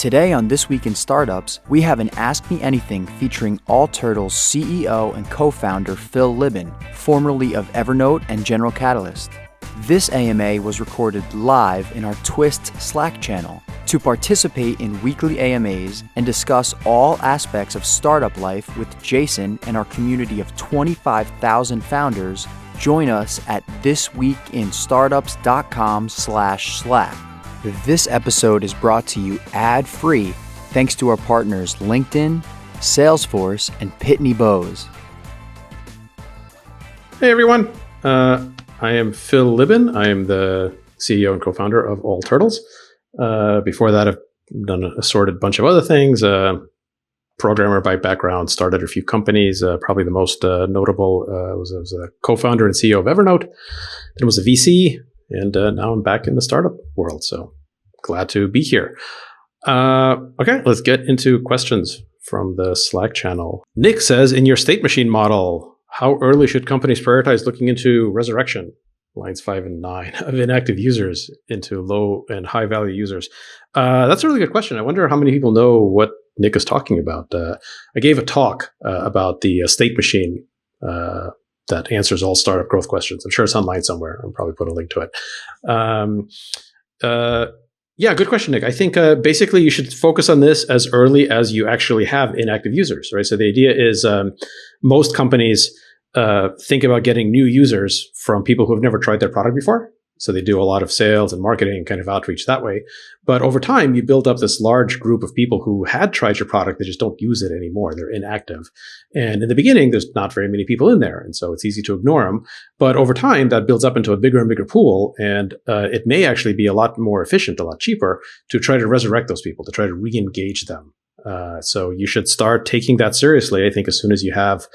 Today on This Week in Startups, we have an Ask Me Anything featuring All Turtles CEO and co-founder Phil Libin, formerly of Evernote and General Catalyst. This AMA was recorded live in our Twist Slack channel. To participate in weekly AMAs and discuss all aspects of startup life with Jason and our community of 25,000 founders, join us at thisweekinstartups.com/Slack. This episode is brought to you ad-free thanks to our partners LinkedIn, Salesforce, and Pitney Bowes. Hey everyone, I am Phil Libin. I am the CEO and co-founder of All Turtles. Before that, I've done a assorted bunch of other things. Programmer by background, started a few companies. Probably the most notable was a co-founder and CEO of Evernote. Then was a VC, and now I'm back in the startup world. So glad to be here. Okay, let's get into questions from the Slack channel. Knyck says, in your state machine model, how early should companies prioritize looking into resurrection? Lines 5 and 9 of inactive users into low and high value users. That's a really good question. I wonder how many people know what Knyck is talking about. I gave a talk about the state machine that answers all startup growth questions. I'm sure it's online somewhere. I'll probably put a link to it. Yeah, good question, Knyck. I think basically you should focus on this as early as you actually have inactive users, right? So the idea is most companies think about getting new users from people who have never tried their product before. So they do a lot of sales and marketing and kind of outreach that way. But over time, you build up this large group of people who had tried your product. They just don't use it anymore. They're inactive. And in the beginning, there's not very many people in there. And so it's easy to ignore them. But over time, that builds up into a bigger and bigger pool. And it may actually be a lot more efficient, a lot cheaper to try to resurrect those people, to try to re-engage them. So you should start taking that seriously, I think, as soon as you have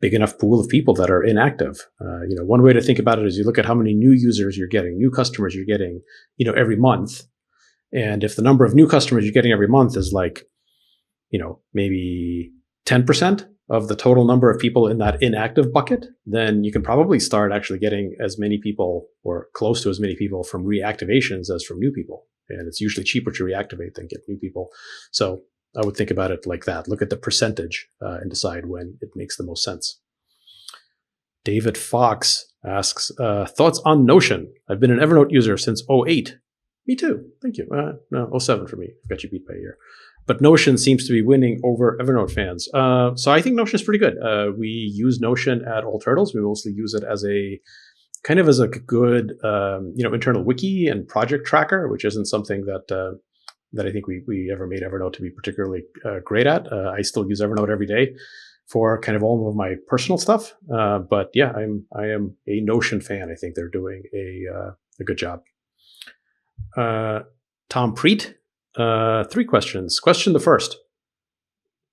big enough pool of people that are inactive. One way to think about it is you look at how many new users you're getting, new customers you're getting, every month. And if the number of new customers you're getting every month is like, maybe 10% of the total number of people in that inactive bucket, then you can probably start actually getting as many people or close to as many people from reactivations as from new people. And it's usually cheaper to reactivate than get new people. So I would think about it like that. Look at the percentage and decide when it makes the most sense. David Fox asks, thoughts on Notion? I've been an Evernote user since 2008. Me too. Thank you. No, 2007 for me. I've got you beat by a year. But Notion seems to be winning over Evernote fans. So I think Notion is pretty good. We use Notion at All Turtles. We mostly use it as a kind of as a good, internal wiki and project tracker, which isn't something that I think we ever made Evernote to be particularly great at. I still use Evernote every day for kind of all of my personal stuff. But yeah, I am a Notion fan. I think they're doing a good job. Tom Preet, 3 questions. Question the first.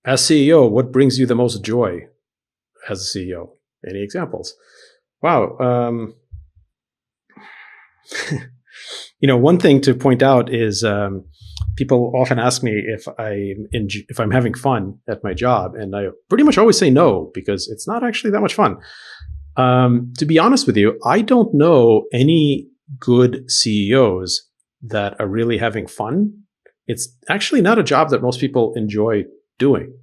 As CEO, what brings you the most joy as a CEO? Any examples? Wow. One thing to point out is people often ask me if I'm having fun at my job, and I pretty much always say no, because it's not actually that much fun. To be honest with you, I don't know any good CEOs that are really having fun. It's actually not a job that most people enjoy doing.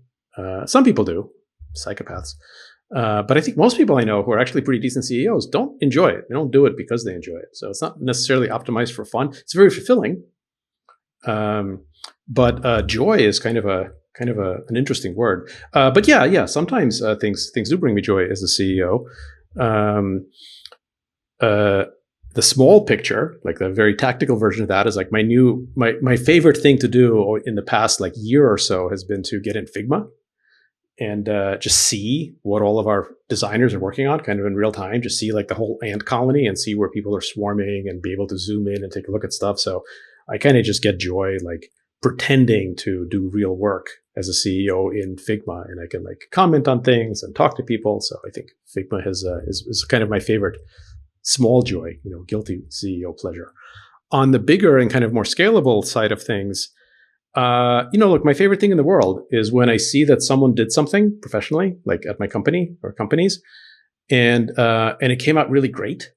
Some people do, psychopaths. But I think most people I know who are actually pretty decent CEOs don't enjoy it. They don't do it because they enjoy it. So it's not necessarily optimized for fun. It's very fulfilling. But joy is kind of an interesting word. But yeah, sometimes things do bring me joy as a CEO. The small picture, like the very tactical version of that, is like my favorite thing to do in the past like year or so has been to get in Figma and just see what all of our designers are working on kind of in real time, just see like the whole ant colony and see where people are swarming and be able to zoom in and take a look at stuff. So I kind of just get joy like pretending to do real work as a CEO in Figma, and I can like comment on things and talk to people. So I think Figma is kind of my favorite small joy, guilty CEO pleasure. On the bigger and kind of more scalable side of things, look, my favorite thing in the world is when I see that someone did something professionally, like at my company or companies, and it came out really great,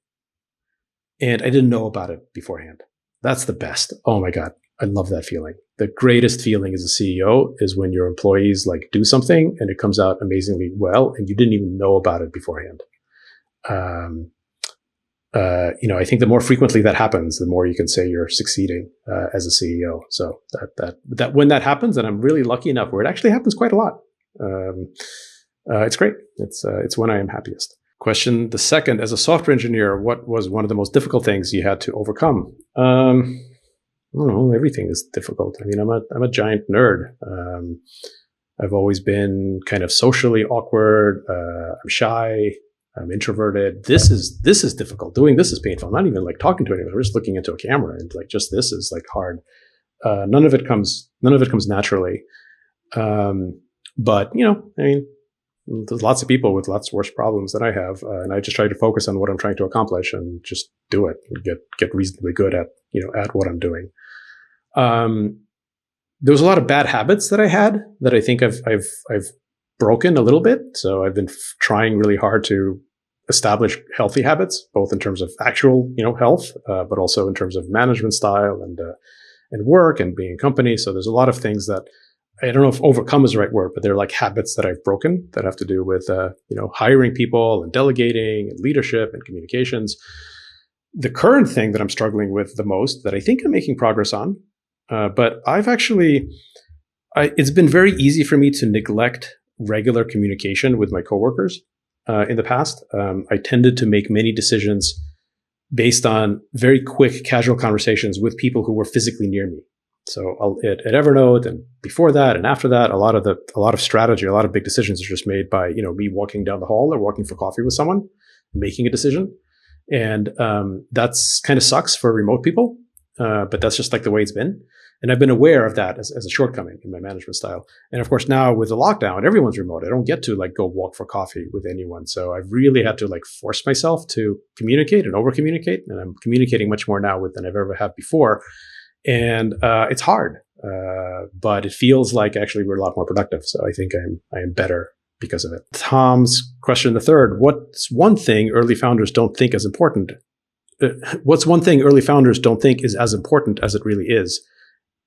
and I didn't know about it beforehand. That's the best. Oh my God. I love that feeling. The greatest feeling as a CEO is when your employees like do something and it comes out amazingly well and you didn't even know about it beforehand. I think the more frequently that happens, the more you can say you're succeeding as a CEO. So that when that happens, and I'm really lucky enough where it actually happens quite a lot. It's great. It's when I am happiest. Question the second: as a software engineer, what was one of the most difficult things you had to overcome? I don't know. Everything is difficult. I mean, I'm a giant nerd. I've always been kind of socially awkward. I'm shy. I'm introverted. This is difficult. Doing this is painful. I'm not even like talking to anyone. We're just looking into a camera, and like just this is like hard. None of it comes naturally. But I mean, there's lots of people with lots worse problems than I have, and I just try to focus on what I'm trying to accomplish and just do it and get reasonably good at at what I'm doing. There was a lot of bad habits that I had that I think I've broken a little bit. So I've been trying really hard to establish healthy habits, both in terms of actual, health, but also in terms of management style and work and being in company. So there's a lot of things that I don't know if overcome is the right word, but they're like habits that I've broken that have to do with, hiring people and delegating and leadership and communications. The current thing that I'm struggling with the most that I think I'm making progress on, but it's been very easy for me to neglect regular communication with my coworkers in the past. I tended to make many decisions based on very quick, casual conversations with people who were physically near me. So at Evernote and before that and after that, a lot of strategy, a lot of big decisions are just made by me walking down the hall or walking for coffee with someone, making a decision, and that's kind of sucks for remote people, but that's just like the way it's been. And I've been aware of that as a shortcoming in my management style. And of course, now with the lockdown, everyone's remote. I don't get to like go walk for coffee with anyone. So I've really had to like force myself to communicate and over communicate. And I'm communicating much more now than I've ever had before. And it's hard, but it feels like actually we're a lot more productive. So I think I am better because of it. Tom's question, the third: what's one thing early founders don't think is important? What's one thing early founders don't think is as important as it really is,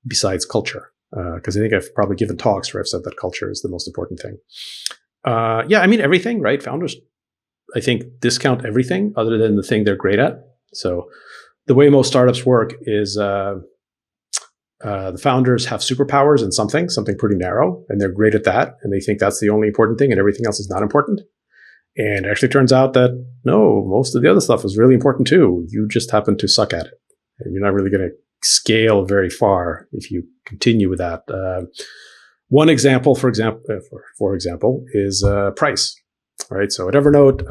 besides culture? Because I think I've probably given talks where I've said that culture is the most important thing. I mean, everything, right? Founders, I think, discount everything other than the thing they're great at. So the way most startups work is the founders have superpowers in something pretty narrow, and they're great at that. And they think that's the only important thing and everything else is not important. And it actually turns out that no, most of the other stuff is really important too. You just happen to suck at it. And you're not really going to scale very far if you continue with that. One example, for example, is price. Right. So at Evernote,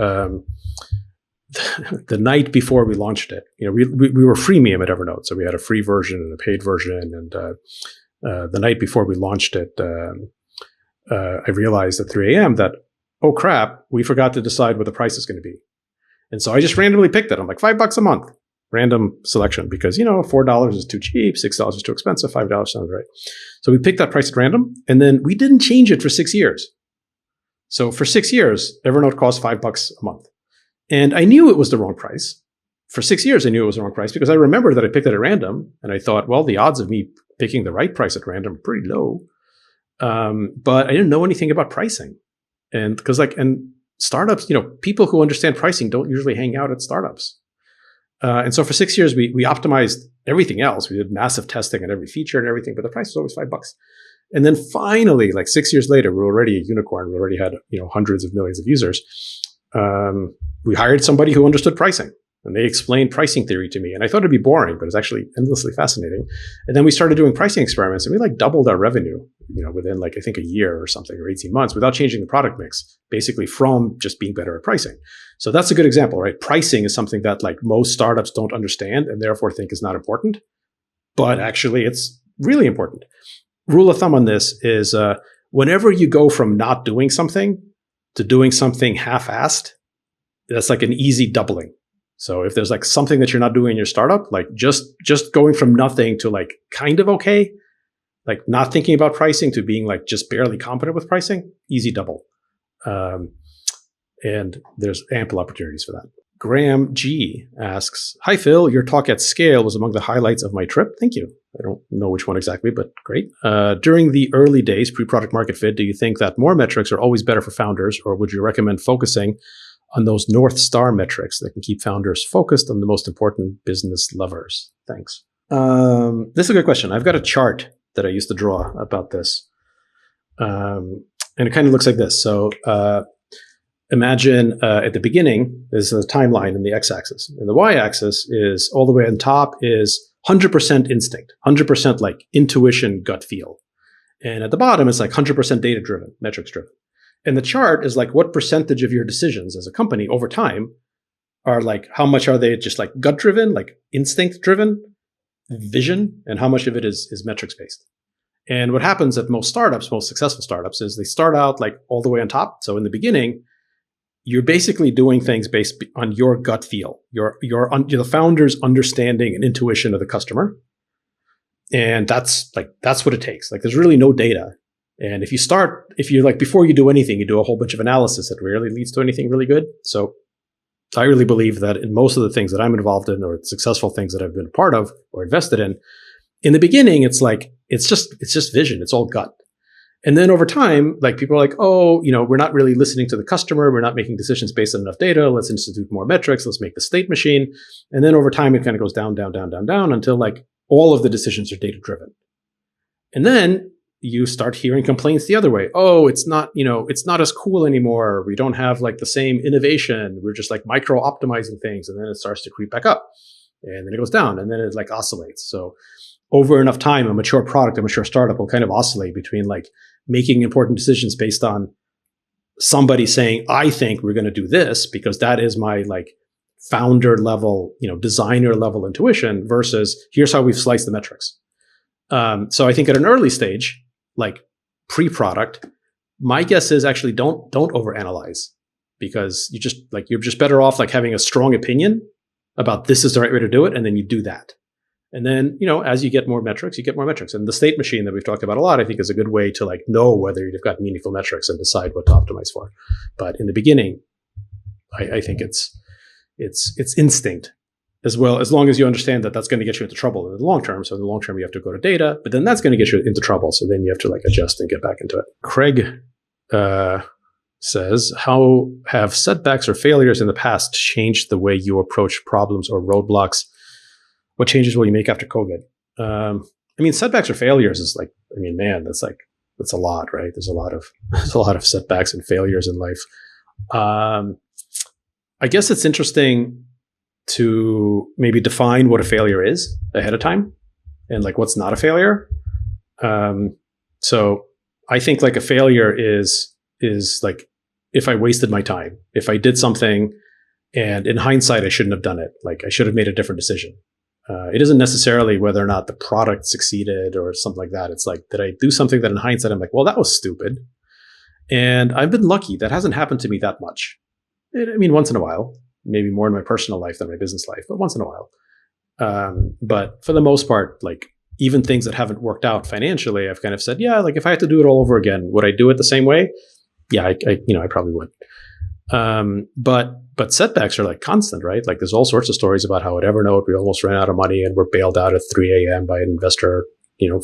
the night before we launched it, we were freemium at Evernote, so we had a free version and a paid version. And the night before we launched it, I realized at 3 a.m. that, oh crap, we forgot to decide what the price is going to be. And so I just randomly picked it. I'm like, $5 a month. Random selection, because $4 is too cheap, $6 is too expensive, $5 sounds right. So we picked that price at random, and then we didn't change it for 6 years. So for 6 years, Evernote cost $5 a month, and I knew it was the wrong price. For 6 years, I knew it was the wrong price because I remember that I picked it at random, and I thought, well, the odds of me picking the right price at random are pretty low. But I didn't know anything about pricing, and because startups, people who understand pricing don't usually hang out at startups. And so for 6 years, we optimized everything else. We did massive testing on every feature and everything, but the price was always $5. And then finally, like 6 years later, we were already a unicorn. We already had, hundreds of millions of users. We hired somebody who understood pricing, and they explained pricing theory to me. And I thought it'd be boring, but it's actually endlessly fascinating. And then we started doing pricing experiments, and we doubled our revenue, within I think a year or something, or 18 months, without changing the product mix, basically from just being better at pricing. So that's a good example, right? Pricing is something that most startups don't understand and therefore think is not important, but actually it's really important. Rule of thumb on this is whenever you go from not doing something to doing something half-assed, that's like an easy doubling. So if there's something that you're not doing in your startup, just going from nothing to kind of okay, not thinking about pricing to being just barely competent with pricing, easy double. And there's ample opportunities for that. Graham G asks, "Hi Phil, your talk at Scale was among the highlights of my trip. Thank you. I don't know which one exactly, but great. During the early days, pre-product market fit, do you think that more metrics are always better for founders, or would you recommend focusing on those North Star metrics that can keep founders focused on the most important business levers? Thanks. This is a good question. I've got a chart that I used to draw about this. And it kind of looks like this. So imagine at the beginning, there's a timeline in the x-axis. And the y-axis is all the way on top is 100% instinct, 100% like intuition, gut feel. And at the bottom, it's like 100% data-driven, metrics-driven. And the chart is like what percentage of your decisions as a company over time are like, how much are they just like gut-driven, like instinct-driven, vision, and how much of it is metrics-based. And what happens at most startups, most successful startups, is they start out like all the way on top. So in the beginning, you're basically doing things based on your gut feel, the founder's understanding and intuition of the customer. And that's what it takes. Like there's really no data. And if you like, before you do anything, you do a whole bunch of analysis that rarely leads to anything really good. So I really believe that in most of the things that I'm involved in, or successful things that I've been a part of or invested in the beginning, it's like, it's just vision. It's all gut. And then over time, like people are like, oh, we're not really listening to the customer. We're not making decisions based on enough data. Let's institute more metrics. Let's make the state machine. And then over time, it kind of goes down, down, down, down, down until like all of the decisions are data driven. And then you start hearing complaints the other way. Oh, it's not as cool anymore. We don't have like the same innovation. We're just like micro optimizing things. And then it starts to creep back up and then it goes down and then it like oscillates. So over enough time, a mature product, a mature startup will kind of oscillate between like making important decisions based on somebody saying, I think we're going to do this because that is my like founder level, designer level intuition versus here's how we've sliced the metrics. So I think at an early stage, like pre-product, my guess is actually don't overanalyze because you're just better off like having a strong opinion about this is the right way to do it. And then you do that. And then, as you get more metrics, you get more metrics. And the state machine that we've talked about a lot, I think is a good way to like know whether you've got meaningful metrics and decide what to optimize for. But in the beginning, I think it's instinct as well, as long as you understand that that's going to get you into trouble in the long term. So in the long term, you have to go to data, but then that's going to get you into trouble. So then you have to like adjust and get back into it. Craig says, how have setbacks or failures in the past changed the way you approach problems or roadblocks? What changes will you make after COVID? Setbacks or failures is like, man, that's a lot, right? There's a lot of setbacks and failures in life. I guess it's interesting to maybe define what a failure is ahead of time and like what's not a failure. So I think like a failure is like if I wasted my time, if I did something and in hindsight, I shouldn't have done it. Like I should have made a different decision. It isn't necessarily whether or not the product succeeded or something like that. It's like, did I do something that in hindsight, I'm like, well, that was stupid. And I've been lucky. That hasn't happened to me that much. Once in a while, maybe more in my personal life than my business life, but once in a while. But for the most part, like even things that haven't worked out financially, I've kind of said, yeah, like if I had to do it all over again, would I do it the same way? Yeah, I probably would. But setbacks are like constant, right? Like there's all sorts of stories about how at Evernote, we almost ran out of money and we're bailed out at 3 a.m. by an investor,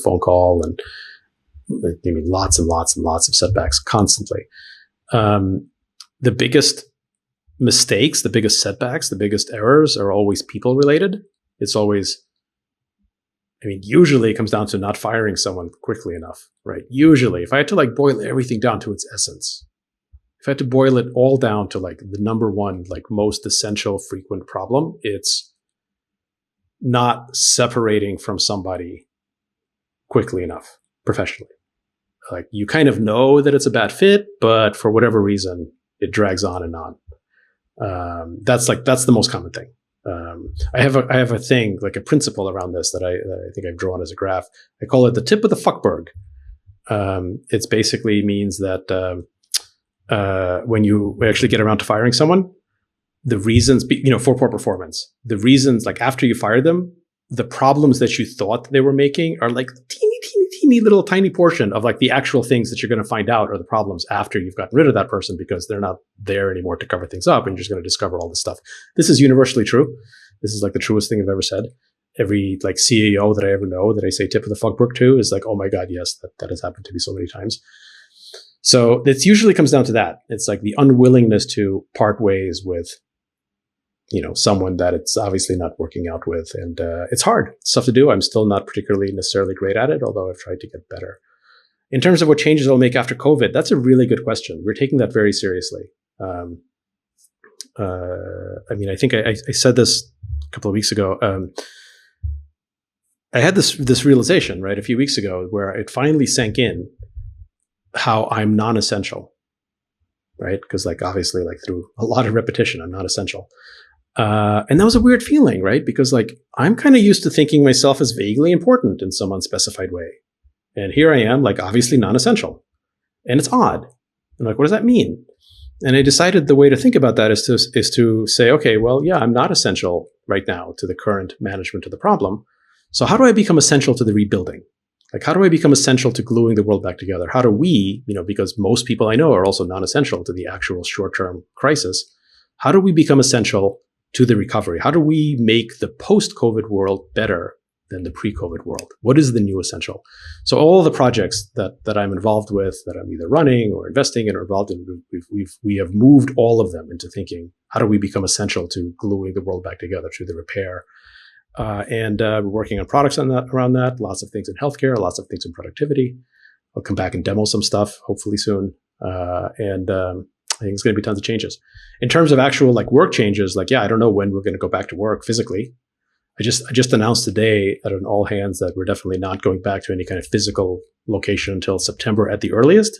phone call and lots and lots and lots of setbacks constantly. The biggest mistakes, the biggest setbacks, the biggest errors are always people related. It's always, usually it comes down to not firing someone quickly enough, right? Usually if I had to like boil everything down to its essence, if I had to boil it all down to like the number one, like most essential frequent problem, it's not separating from somebody quickly enough professionally. Like you kind of know that it's a bad fit, but for whatever reason, it drags on and on. That's the most common thing. I have a thing, like a principle around this that I think I've drawn as a graph. I call it the tip of the fuckberg. It basically means that, when you actually get around to firing someone, the reasons, for poor performance, the reasons, like after you fire them, the problems that you thought they were making are like teeny little tiny portion of like the actual things that you're going to find out are the problems after you've gotten rid of that person because they're not there anymore to cover things up and you're just going to discover all this stuff. This is universally true. This is like the truest thing I've ever said. every like CEO that I ever know that I say tip of the fuckbook to is like, oh my God, yes, that has happened to me so many times. So it usually comes down to that. It's like the unwillingness to part ways with, someone that it's obviously not working out with. And it's hard. It's tough to do. I'm still not particularly necessarily great at it, although I've tried to get better. In terms of what changes I'll make after COVID, that's a really good question. We're taking that very seriously. I think I said this a couple of weeks ago. I had this realization, right, a few weeks ago where it finally sank in how I'm non-essential, right? Because like obviously like through a lot of repetition, I'm not essential. And that was a weird feeling, right? Because like I'm kind of used to thinking myself as vaguely important in some unspecified way. And here I am, like obviously non-essential. And it's odd. I'm like, what does that mean? And I decided the way to think about that is to say, okay, well, yeah, I'm not essential right now to the current management of the problem. So how do I become essential to the rebuilding? Like, how do I become essential to gluing the world back together? How do we, because most people I know are also non-essential to the actual short-term crisis, how do we become essential to the recovery? How do we make the post-COVID world better than the pre-COVID world? What is the new essential? So all the projects that I'm involved with, that I'm either running or investing in or involved in, we have moved all of them into thinking, how do we become essential to gluing the world back together through the repair? And we're working on products around that, lots of things in healthcare, lots of things in productivity. I'll come back and demo some stuff, hopefully soon. And I think it's going to be tons of changes. In terms of actual like work changes, like, yeah, I don't know when we're going to go back to work physically. I just announced today at an all hands that we're definitely not going back to any kind of physical location until September at the earliest.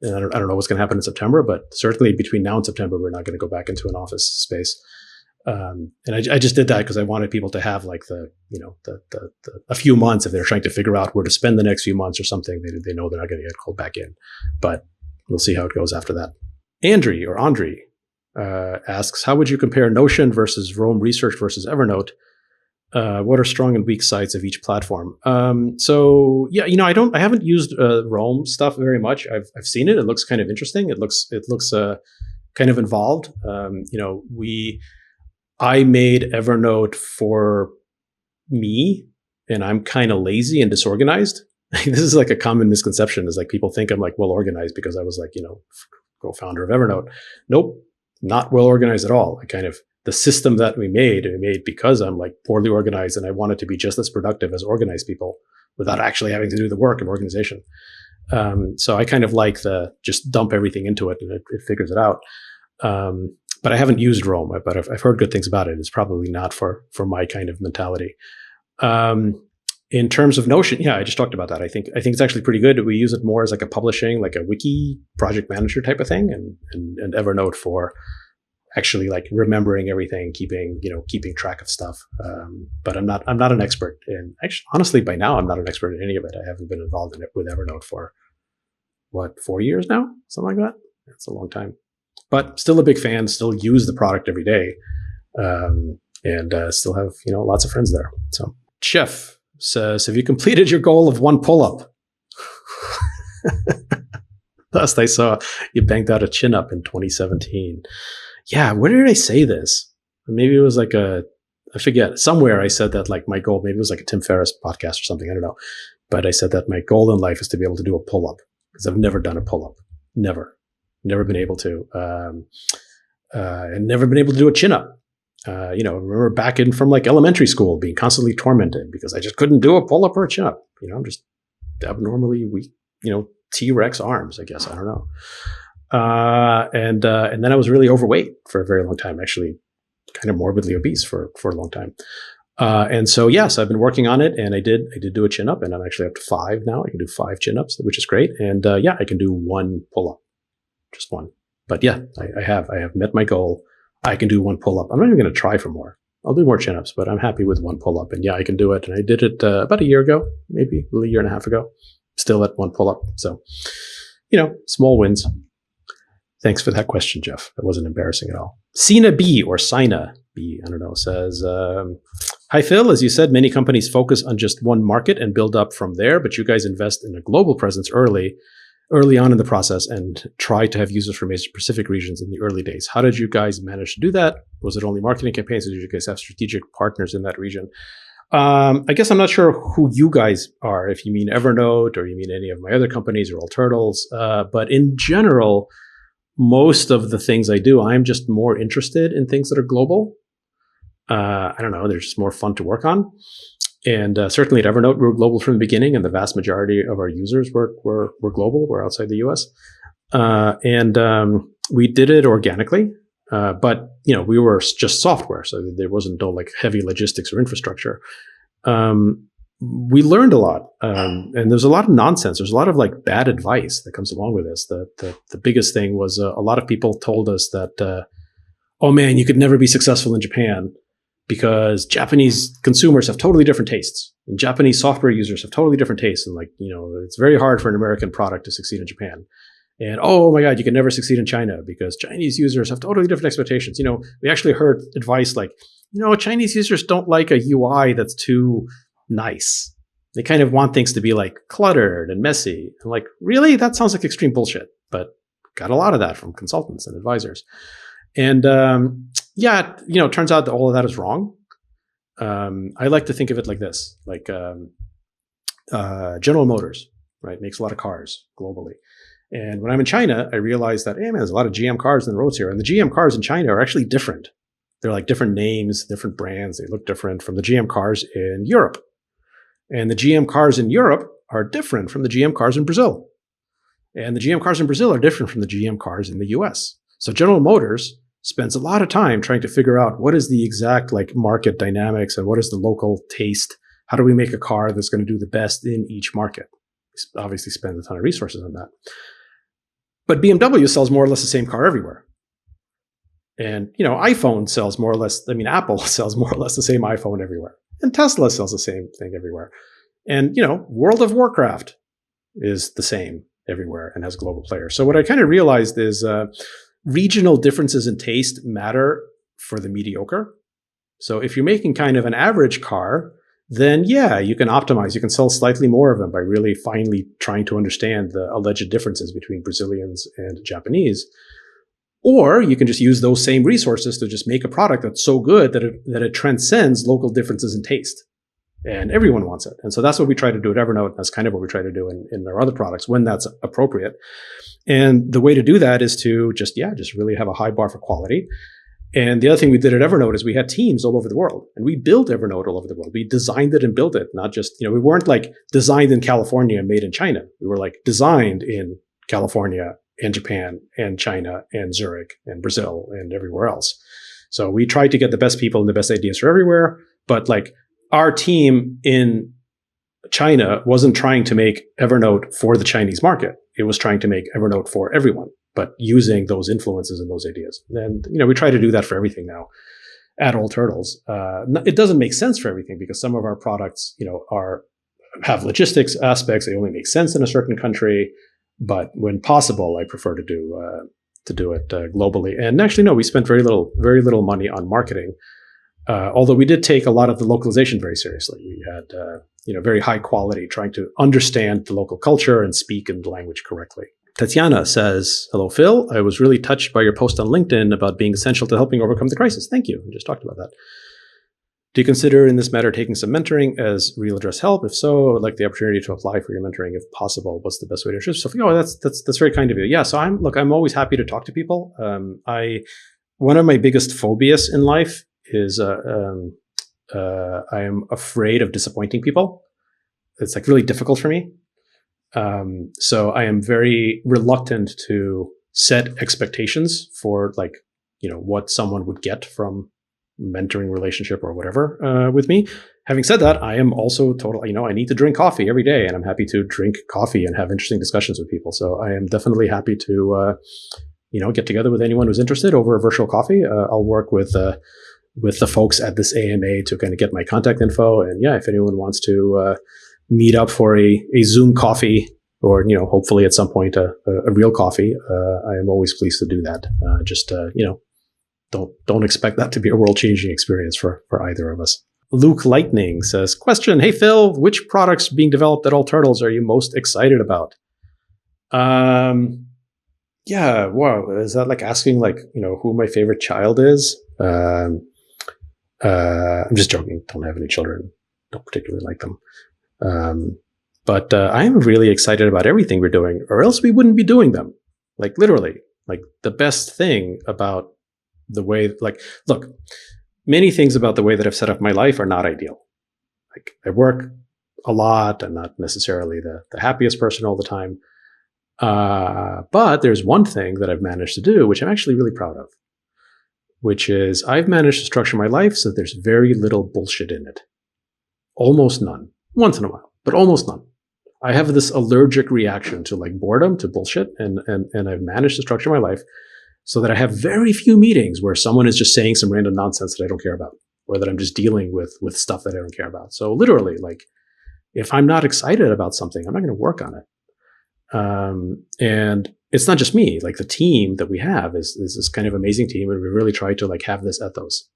And I don't know what's going to happen in September, but certainly between now and September, we're not going to go back into an office space. And I just did that because I wanted people to have like the a few months if they're trying to figure out where to spend the next few months or something. They know they're not going to get called back in, but we'll see how it goes after that. Andrii asks, how would you compare Notion versus Roam Research versus Evernote? What are strong and weak sides of each platform? So yeah, I haven't used Roam stuff very much. I've seen it. It looks kind of interesting. It looks kind of involved. I made Evernote for me, and I'm kind of lazy and disorganized. This is like a common misconception, is like people think I'm like well organized because I was like, co-founder of Evernote. Nope, not well organized at all. The system that we made because I'm like poorly organized and I wanted to be just as productive as organized people without actually having to do the work of organization. So I kind of like just dump everything into it and it figures it out. But I haven't used Roam, but I've heard good things about it. It's probably not for my kind of mentality. In terms of Notion, yeah, I just talked about that. I think it's actually pretty good. We use it more as like a publishing, like a wiki project manager type of thing, and Evernote for actually like remembering everything, keeping track of stuff. But I'm not an expert in. Actually, honestly, by now I'm not an expert in any of it. I haven't been involved in it with Evernote for 4 years now, something like that. It's a long time. But still a big fan, still use the product every day, and still have lots of friends there. So Jeff says, have you completed your goal of 1 pull-up? Last I saw, you banged out a chin-up in 2017. Yeah, where did I say this? Maybe it was like I forget. Somewhere I said that like my goal, maybe it was like a Tim Ferriss podcast or something, I don't know. But I said that my goal in life is to be able to do a pull-up, because I've never done a pull-up. Never been able to, and never been able to do a chin-up. I remember back in from like elementary school being constantly tormented because I just couldn't do a pull-up or a chin-up. I'm just abnormally weak, T-Rex arms, I guess. I don't know. And then I was really overweight for a very long time, actually kind of morbidly obese for a long time. And so, yes, I've been working on it, and I did do a chin-up, and I'm actually up to 5 now. I can do 5 chin-ups, which is great. And I can do 1 pull-up. Just 1. But yeah, I have met my goal. I can do 1 pull-up. I'm not even going to try for more. I'll do more chin-ups, but I'm happy with 1 pull-up. And yeah, I can do it. And I did it about a year ago, maybe a year and a half ago. Still at 1 pull-up. So, small wins. Thanks for that question, Jeff. That wasn't embarrassing at all. Sina B, or Sina B, I don't know, says, hi, Phil. As you said, many companies focus on just one market and build up from there, but you guys invest in a global presence early on in the process and try to have users from Asia-Pacific regions in the early days. How did you guys manage to do that? Was it only marketing campaigns, or did you guys have strategic partners in that region? I guess I'm not sure who you guys are, if you mean Evernote or you mean any of my other companies or all Turtles. But in general, most of the things I do, I'm just more interested in things that are global. I don't know, they're just more fun to work on. And certainly at Evernote, we were global from the beginning, and the vast majority of our users were global, were outside the US. And we did it organically. But we were just software, so there wasn't no like heavy logistics or infrastructure. We learned a lot, and there's a lot of nonsense. There's a lot of like bad advice that comes along with this. The biggest thing was a lot of people told us that, oh man, you could never be successful in Japan because Japanese consumers have totally different tastes, and Japanese software users have totally different tastes, and it's very hard for an American product to succeed in Japan. And oh my God, you can never succeed in China because Chinese users have totally different expectations. We actually heard advice like, Chinese users don't like a UI that's too nice. They kind of want things to be like cluttered and messy. And like, really? That sounds like extreme bullshit. But got a lot of that from consultants and advisors. And it turns out that all of that is wrong. I like to think of it like this, like General Motors, right, makes a lot of cars globally. And when I'm in China, I realized that, hey man, there's a lot of GM cars in the roads here. And the GM cars in China are actually different. They're like different names, different brands. They look different from the GM cars in Europe. And the GM cars in Europe are different from the GM cars in Brazil. And the GM cars in Brazil are different from the GM cars in the US. So General Motors spends a lot of time trying to figure out what is the exact like market dynamics and what is the local taste. How do we make a car that's going to do the best in each market? Obviously spend a ton of resources on that. But BMW sells more or less the same car everywhere. And, iPhone sells more or less, Apple sells more or less the same iPhone everywhere. And Tesla sells the same thing everywhere. And, World of Warcraft is the same everywhere and has global players. So what I kind of realized is regional differences in taste matter for the mediocre. So if you're making kind of an average car, then yeah, you can optimize. You can sell slightly more of them by really finely trying to understand the alleged differences between Brazilians and Japanese. Or you can just use those same resources to just make a product that's so good that it transcends local differences in taste. And everyone wants it. And so that's what we try to do at Evernote. That's kind of what we try to do in our other products when that's appropriate. And the way to do that is to just really have a high bar for quality. And the other thing we did at Evernote is we had teams all over the world, and we built Evernote all over the world. We designed it and built it, not just, we weren't like designed in California and made in China. We were like designed in California and Japan and China and Zurich and Brazil and everywhere else. So we tried to get the best people and the best ideas for everywhere. But like our team in China wasn't trying to make Evernote for the Chinese market. It was trying to make Evernote for everyone, but using those influences and those ideas. And, we try to do that for everything now at All Turtles. It doesn't make sense for everything because some of our products, have logistics aspects. They only make sense in a certain country. But when possible, I prefer to do it globally. And actually, no, we spent very little money on marketing. Although we did take a lot of the localization very seriously. We had, very high quality, trying to understand the local culture and speak in the language correctly. Tatiana says, hello, Phil. I was really touched by your post on LinkedIn about being essential to helping overcome the crisis. Thank you. We just talked about that. Do you consider in this matter taking some mentoring as real address help? If so, I'd like the opportunity to apply for your mentoring if possible. What's the best way to assist yourself? That's very kind of you. Yeah. So I'm always happy to talk to people. One of my biggest phobias in life is I am afraid of disappointing people. It's like really difficult for me. So I am very reluctant to set expectations for what someone would get from mentoring relationship or whatever with me. Having said that, I am also I need to drink coffee every day, and I'm happy to drink coffee and have interesting discussions with people. So I am definitely happy to get together with anyone who's interested over a virtual coffee. I'll work with the folks at this AMA to kind of get my contact info. And yeah, if anyone wants to meet up for a Zoom coffee or, hopefully at some point a real coffee, I am always pleased to do that. Don't expect that to be a world-changing experience for either of us. Luke Lightning says, question, hey Phil, which products being developed at All Turtles are you most excited about? Yeah, wow, is that like asking who my favorite child is? I'm just joking, don't have any children. don't particularly like them. But I am really excited about everything we're doing, or else we wouldn't be doing them. Like literally, like the best thing about the way, like, look, many things about the way that I've set up my life are not ideal. Like I work a lot. I'm not necessarily the happiest person all the time. But there's one thing that I've managed to do, which I'm actually really proud of, which is I've managed to structure my life so that there's very little bullshit in it. Almost none. Once in a while, but almost none. I have this allergic reaction to like boredom, to bullshit, and I've managed to structure my life so that I have very few meetings where someone is just saying some random nonsense that I don't care about, or that I'm just dealing with stuff that I don't care about. So literally, like, if I'm not excited about something, I'm not going to work on it. And it's not just me. Like the team that we have is this kind of amazing team, and we really try to like have this ethos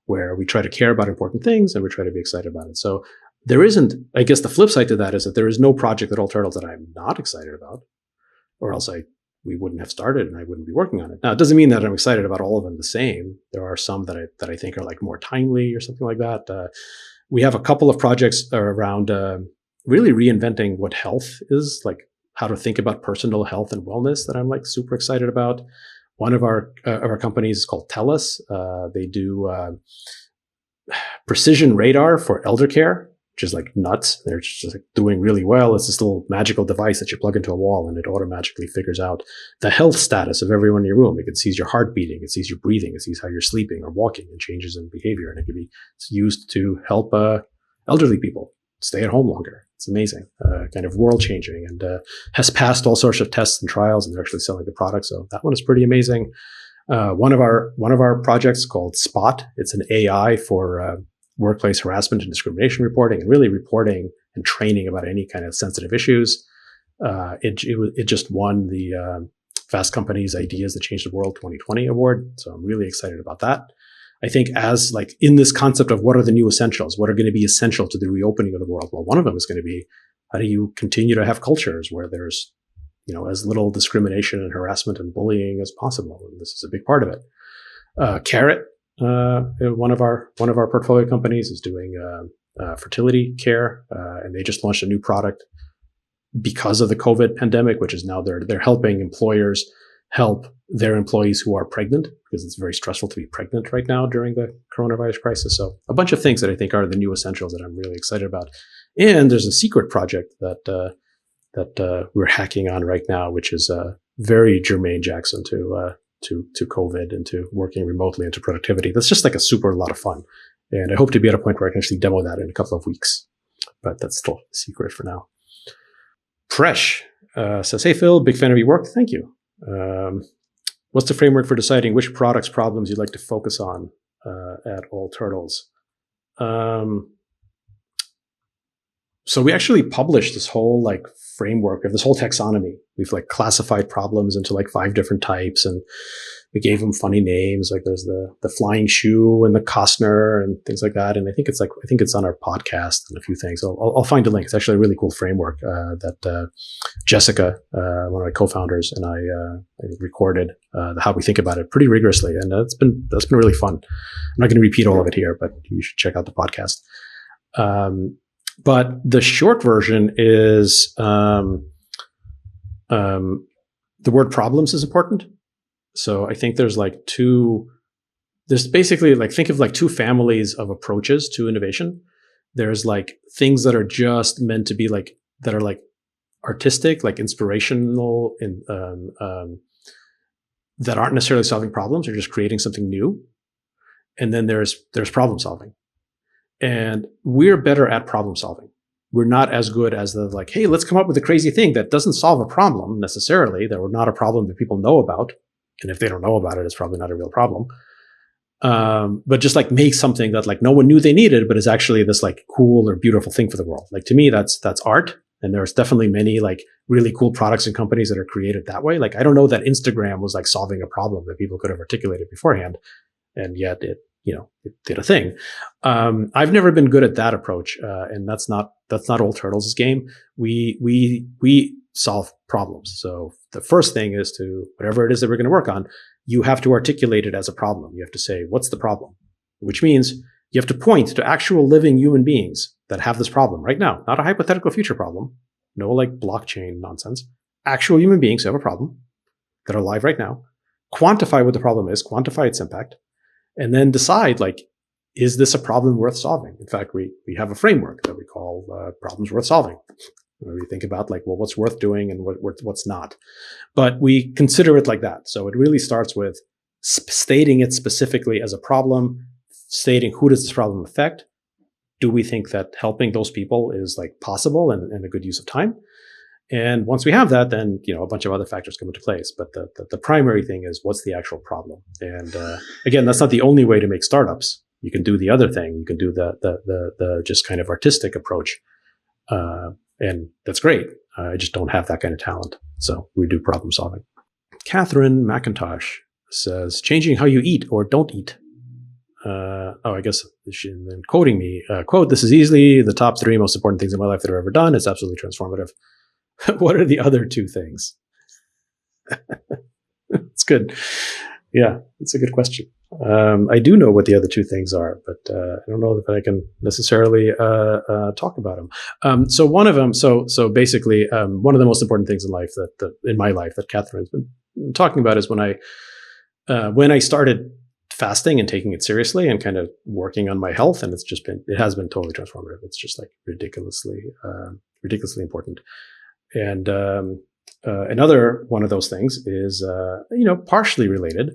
where we try to care about important things and we try to be excited about it. So there isn't, I guess the flip side to that is that there is no project at All Turtles that I'm not excited about, or else we wouldn't have started and I wouldn't be working on it. Now, it doesn't mean that I'm excited about all of them the same. There are some that I think are like more timely or something like that. We have a couple of projects around really reinventing what health is, like how to think about personal health and wellness, that I'm like super excited about. One of our companies is called TELUS. They do precision radar for elder care, which is like nuts. They're just like doing really well. It's this little magical device that you plug into a wall and it automatically figures out the health status of everyone in your room. It sees your heart beating, it sees your breathing, it sees how you're sleeping or walking, and changes in behavior. And it can be used to help elderly people stay at home longer. It's amazing, kind of world changing, and has passed all sorts of tests and trials, and they're actually selling the product. So that one is pretty amazing. One of our projects called Spot. It's an AI for workplace harassment and discrimination reporting, and really reporting and training about any kind of sensitive issues. It just won the Fast Company's Ideas That Changed the World 2020 award. So I'm really excited about that. I think as like in this concept of what are the new essentials, what are going to be essential to the reopening of the world? Well, one of them is going to be, how do you continue to have cultures where there's, as little discrimination and harassment and bullying as possible? And this is a big part of it. Carrot, one of our portfolio companies, is doing fertility care, and they just launched a new product because of the COVID pandemic, which is now they're helping employers help their employees who are pregnant, because it's very stressful to be pregnant right now during the coronavirus crisis. So a bunch of things that I think are the new essentials that I'm really excited about. And there's a secret project that we're hacking on right now, which is very germane, Jackson, to COVID and to working remotely and to productivity. That's just like a super lot of fun. And I hope to be at a point where I can actually demo that in a couple of weeks, but that's still a secret for now. Presh says, "Hey, Phil, big fan of your work. Thank you. What's the framework for deciding which products problems you'd like to focus on at All Turtles?" So we actually published this whole like framework of this whole taxonomy. We've like classified problems into like 5 different types, and we gave them funny names. Like there's the flying shoe and the Costner and things like that. And I think it's on our podcast and a few things. I'll find a link. It's actually a really cool framework that Jessica, one of my co-founders, and I recorded how we think about it pretty rigorously, and that's been really fun. I'm not going to repeat all of it here, but you should check out the podcast. But the short version is the word problems is important. So I think there's basically like, think of like 2 families of approaches to innovation. There's like things that are just meant to be like, that are like artistic, like inspirational, and that aren't necessarily solving problems, or just creating something new. And then there's problem solving. And we're better at problem solving. We're not as good as the like, hey, let's come up with a crazy thing that doesn't solve a problem necessarily, that we're not a problem that people know about. And if they don't know about it, it's probably not a real problem. But just like make something that like no one knew they needed, but is actually this like cool or beautiful thing for the world. Like to me, that's art. And there's definitely many like really cool products and companies that are created that way. Like I don't know that Instagram was like solving a problem that people could have articulated beforehand, and yet it did a thing. I've never been good at that approach, and that's not All Turtles' game. We solve problems. So the first thing is to, whatever it is that we're going to work on, you have to articulate it as a problem. You have to say, what's the problem? Which means you have to point to actual living human beings that have this problem right now, not a hypothetical future problem, no like blockchain nonsense, actual human beings who have a problem that are alive right now, quantify what the problem is, quantify its impact, and then decide, like, is this a problem worth solving? In fact, we have a framework that we call problems worth solving, where we think about, like, well, what's worth doing and what's not. But we consider it like that. So it really starts with stating it specifically as a problem, stating who does this problem affect. Do we think that helping those people is like possible and a good use of time? And once we have that, then, you know, a bunch of other factors come into place. But the primary thing is, what's the actual problem? And again, that's not the only way to make startups. You can do the other thing. You can do the just kind of artistic approach. And that's great. I just don't have that kind of talent. So we do problem solving. Catharine McIntosh says, changing how you eat or don't eat. I guess she's then quoting me, quote, "This is easily the top 3 most important things in my life that I've ever done. It's absolutely transformative." What are the other 2 things? It's good. Yeah, it's a good question. I do know what the other 2 things are, but I don't know if I can necessarily talk about them. So one of them, so basically, one of the most important things in life that in my life that Catherine's been talking about is when I started fasting and taking it seriously and kind of working on my health, and it has been totally transformative. It's just like ridiculously important. And another one of those things is, partially related.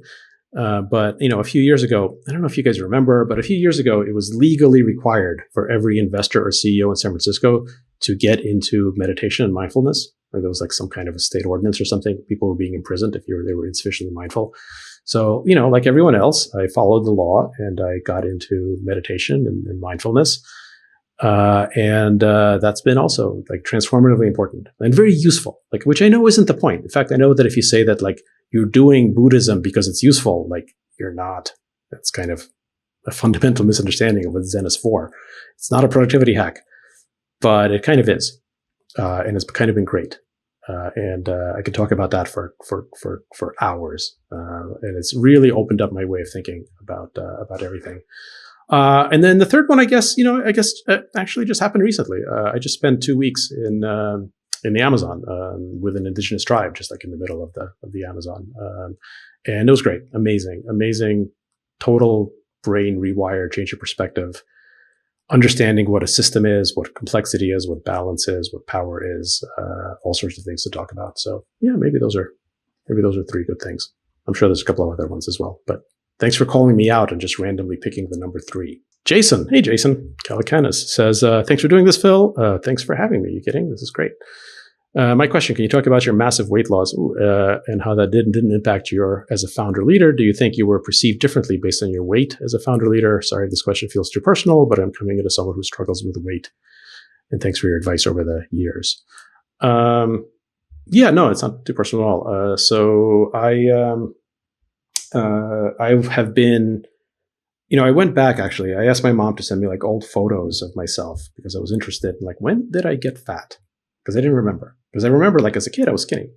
But, a few years ago, I don't know if you guys remember, but a few years ago, it was legally required for every investor or CEO in San Francisco to get into meditation and mindfulness. Like there was like some kind of a state ordinance or something. People were being imprisoned if they were insufficiently mindful. So, like everyone else, I followed the law and I got into meditation and mindfulness. And that's been also like transformatively important and very useful, like, which I know isn't the point. In fact, I know that if you say that like you're doing Buddhism because it's useful, like you're not. That's kind of a fundamental misunderstanding of what Zen is for. It's not a productivity hack, but it kind of is. And it's kind of been great. And I could talk about that for hours. And it's really opened up my way of thinking about everything. And then the third one, I guess actually just happened recently. I just spent 2 weeks in the Amazon with an indigenous tribe, just like in the middle of the Amazon, and it was great, amazing, total brain rewire, change your perspective, understanding what a system is, what complexity is, what balance is, what power is, all sorts of things to talk about. So yeah, maybe those are 3 good things. I'm sure there's a couple of other ones as well, but. Thanks for calling me out and just randomly picking the number 3. Jason. Hey, Jason. Calicanis says, thanks for doing this, Phil. Thanks for having me. You kidding? This is great. My question, can you talk about your massive weight loss and how that didn't impact you as a founder leader? Do you think you were perceived differently based on your weight as a founder leader? Sorry, this question feels too personal, but I'm coming into someone who struggles with weight. And thanks for your advice over the years. Yeah, no, it's not too personal at all. So I have been, I went back actually. I asked my mom to send me like old photos of myself because I was interested in like, when did I get fat? Because I didn't remember. Because I remember like as a kid, I was skinny.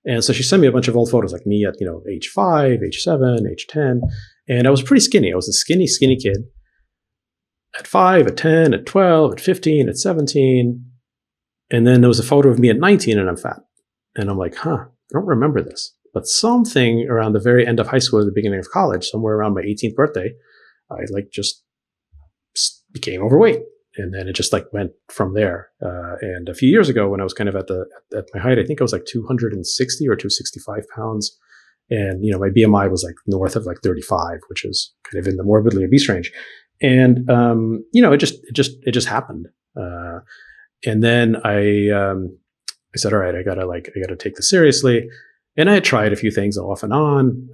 And so she sent me a bunch of old photos, like me at, age 5, age 7, age 10. And I was pretty skinny. I was a skinny kid at 5, at 10, at 12, at 15, at 17. And then there was a photo of me at 19 and I'm fat. And I'm like, I don't remember this. But something around the very end of high school, at the beginning of college, somewhere around my 18th birthday, I like just became overweight. And then it just like went from there. And a few years ago when I was kind of at my height, I think I was like 260 or 265 pounds. And, my BMI was like north of like 35, which is kind of in the morbidly obese range. And, it just happened. And then I said, all right, I gotta take this seriously. And I had tried a few things off and on,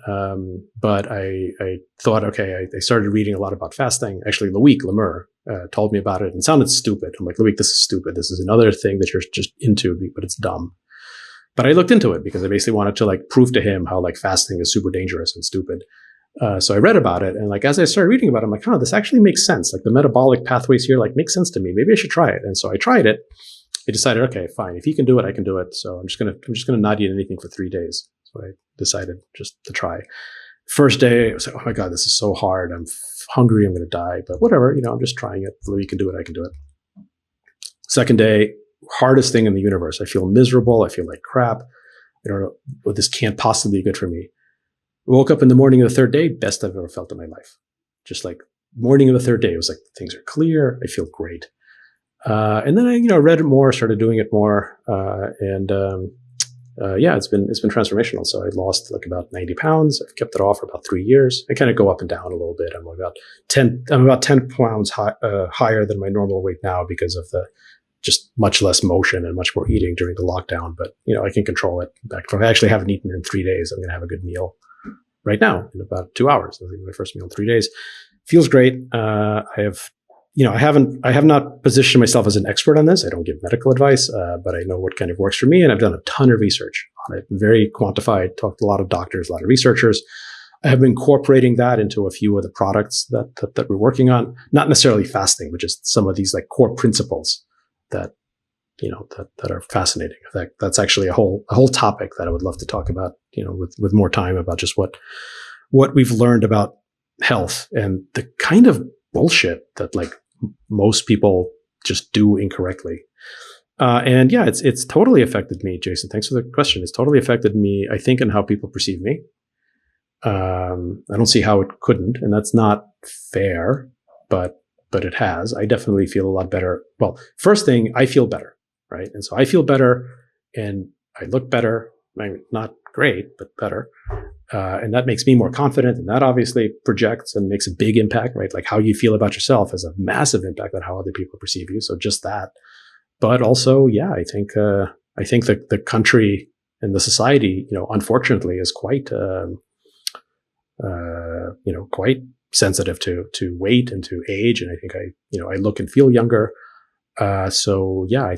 but I thought, okay, I started reading a lot about fasting. Actually, Loic Lemur told me about it and it sounded stupid. I'm like, Loic, this is stupid. This is another thing that you're just into, but it's dumb. But I looked into it because I basically wanted to like prove to him how like fasting is super dangerous and stupid. So I read about it. And like, as I started reading about it, I'm like, this actually makes sense. Like the metabolic pathways here, like make sense to me. Maybe I should try it. And so I tried it. I decided, okay, fine. If he can do it, I can do it. So I'm just gonna not eat anything for 3 days. So I decided just to try. First day, I was like, oh my God, this is so hard. I'm hungry. I'm gonna die. But whatever, I'm just trying it. If he can do it, I can do it. Second day, hardest thing in the universe. I feel miserable. I feel like crap. I don't know, well, this can't possibly be good for me. Woke up in the morning of the third day, best I've ever felt in my life. Just like morning of the third day, it was like things are clear. I feel great. And then I, read it more, started doing it more, it's been transformational. So I lost like about 90 pounds. I've kept it off for about 3 years. I kind of go up and down a little bit. I'm about 10 pounds higher than my normal weight now because of the just much less motion and much more eating during the lockdown. But, I can control it. In fact, if I actually haven't eaten in 3 days, I'm going to have a good meal right now in about 2 hours. That'll be my first meal in 3 days. Feels great. I have not positioned myself as an expert on this. I don't give medical advice, but I know what kind of works for me. And I've done a ton of research on it, very quantified, talked to a lot of doctors, a lot of researchers. I have been incorporating that into a few of the products that we're working on, not necessarily fasting, but just some of these like core principles that are fascinating. That's actually a whole topic that I would love to talk about, with more time, about just what we've learned about health and the kind of bullshit that like most people just do incorrectly. It's totally affected me, Jason. Thanks for the question. It's totally affected me, I think, and how people perceive me. I don't see how it couldn't, and that's not fair, but it has. I definitely feel a lot better. Well, first thing, I feel better, right? And so I feel better and I look better. I mean, not great, but better. And that makes me more confident. And that obviously projects and makes a big impact, right? Like how you feel about yourself has a massive impact on how other people perceive you. So just that. But also, I think that the country and the society, unfortunately is quite sensitive to weight and to age. And I think I look and feel younger. I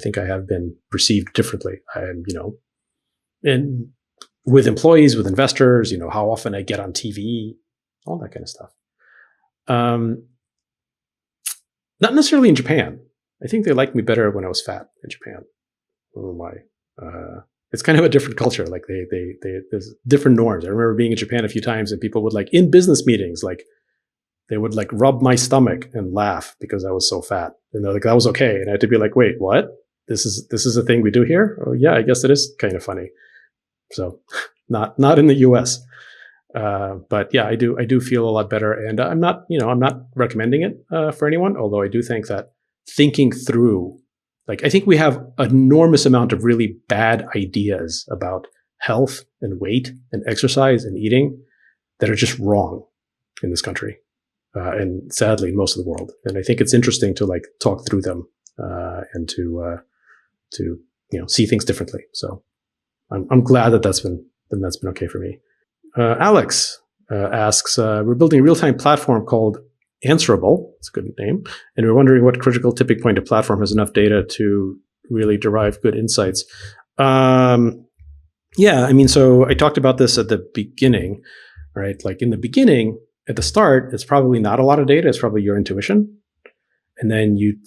think I have been perceived differently. And with employees, with investors, how often I get on TV, all that kind of stuff. Not necessarily in Japan. I think they liked me better when I was fat in Japan. I don't know why. It's kind of a different culture. Like there's different norms. I remember being in Japan a few times and people would like in business meetings, like they would like rub my stomach and laugh because I was so fat. And they're like, that was okay. And I had to be like, wait, what? This is a thing we do here? Oh yeah, I guess it is kind of funny. So not in the US. But yeah, I do feel a lot better, and I'm not recommending it for anyone. Although I do think that thinking through, like, I think we have an enormous amount of really bad ideas about health and weight and exercise and eating that are just wrong in this country. And sadly, in most of the world. And I think it's interesting to like talk through them, and to see things differently. So I'm glad that's been okay for me. Alex asks, we're building a real-time platform called Answerable. It's a good name. And we're wondering what critical tipping point a platform has enough data to really derive good insights. So I talked about this at the beginning, right? Like in the beginning, at the start, it's probably not a lot of data. It's probably your intuition. And then you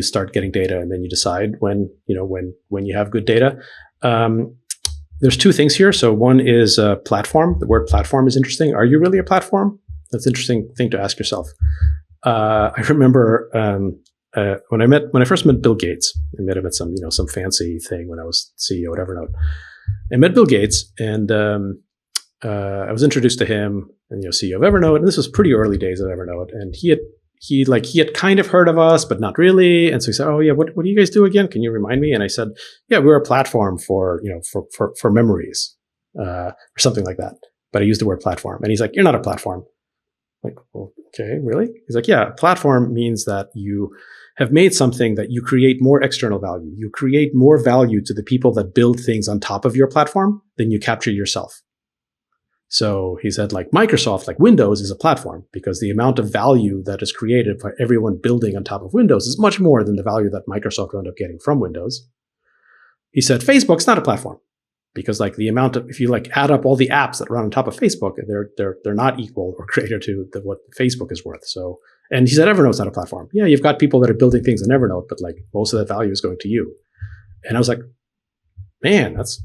start getting data, and then you decide when you have good data. There's two things here. So one is a platform. The word platform is interesting. Are you really a platform? That's an interesting thing to ask yourself. I remember when I first met Bill Gates. I met him at some fancy thing when I was CEO at Evernote. I met Bill Gates, and I was introduced to him, and CEO of Evernote. And this was pretty early days at Evernote, and he had kind of heard of us, but not really. And so he said, "Oh yeah, what do you guys do again? Can you remind me?" And I said, "Yeah, we're a platform for memories, or something like that." But I used the word platform, and he's like, "You're not a platform." I'm like, well, okay, really? He's like, "Yeah, platform means that you have made something that you create more external value. You create more value to the people that build things on top of your platform than you capture yourself." So he said, like Microsoft, like Windows is a platform because the amount of value that is created by everyone building on top of Windows is much more than the value that Microsoft wound up getting from Windows. He said, Facebook's not a platform because like the amount of, if you like add up all the apps that run on top of Facebook, they're not equal or greater to what Facebook is worth. So, and he said, Evernote's not a platform. Yeah, you've got people that are building things on Evernote, but like most of that value is going to you. And I was like, man, that's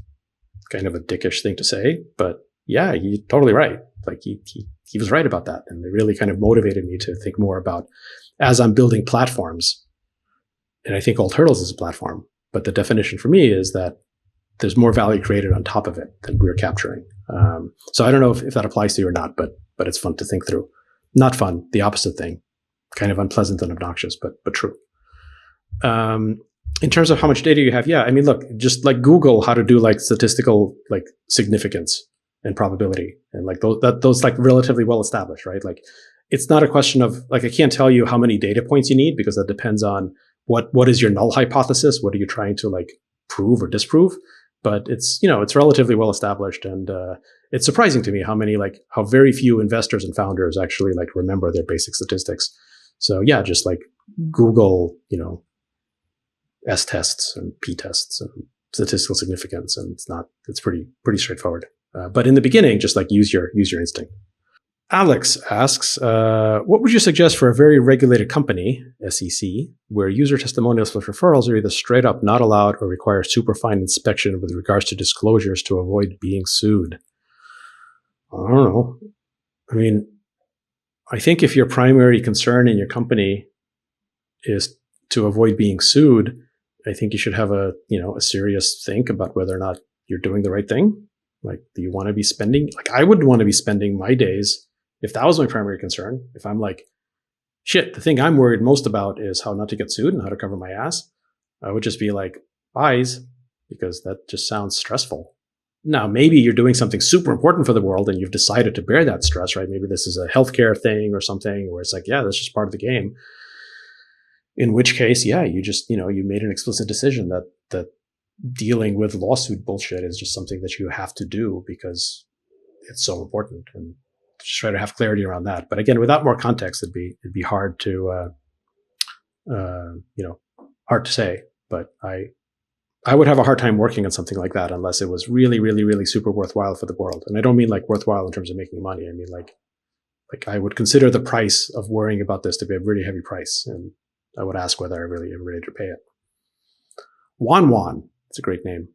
kind of a dickish thing to say, but yeah, you're totally right. Like he was right about that. And it really kind of motivated me to think more about, as I'm building platforms, And I think all Turtles is a platform. But the definition for me is that there's more value created on top of it than we're capturing. So I don't know if that applies to you or not, but it's fun to think through. Not fun, the opposite thing. Kind of unpleasant and obnoxious, but true. In terms of how much data you have, yeah, I mean, look, just like Google how to do like statistical like significance and probability, and like those like relatively well established, right? Like it's not a question of like I can't tell you how many data points you need because that depends on what is your null hypothesis, what are you trying to like prove or disprove. But it's it's relatively well established, and it's surprising to me how very few investors and founders actually like remember their basic statistics. So yeah, just like Google, S tests and P tests and statistical significance, and it's pretty straightforward. But in the beginning, just like use your instinct. Alex asks, what would you suggest for a very regulated company, SEC, where user testimonials plus referrals are either straight up not allowed or require super fine inspection with regards to disclosures to avoid being sued? I don't know. I mean, I think if your primary concern in your company is to avoid being sued, I think you should have a serious think about whether or not you're doing the right thing. Like, do you want to be spending, like I wouldn't want to be spending my days, if that was my primary concern, if I'm like, shit, the thing I'm worried most about is how not to get sued and how to cover my ass, I would just be like, buys, because that just sounds stressful. Now, maybe you're doing something super important for the world and you've decided to bear that stress, right? Maybe this is a healthcare thing or something where it's like, yeah, that's just part of the game. In which case, yeah, you just, you made an explicit decision that dealing with lawsuit bullshit is just something that you have to do because it's so important, and just try to have clarity around that. But again, without more context, it'd be hard to, hard to say. But I would have a hard time working on something like that unless it was really, really, really super worthwhile for the world. And I don't mean like worthwhile in terms of making money. I mean like I would consider the price of worrying about this to be a really heavy price, and I would ask whether I really am ready to pay it. Juan Juan, it's a great name,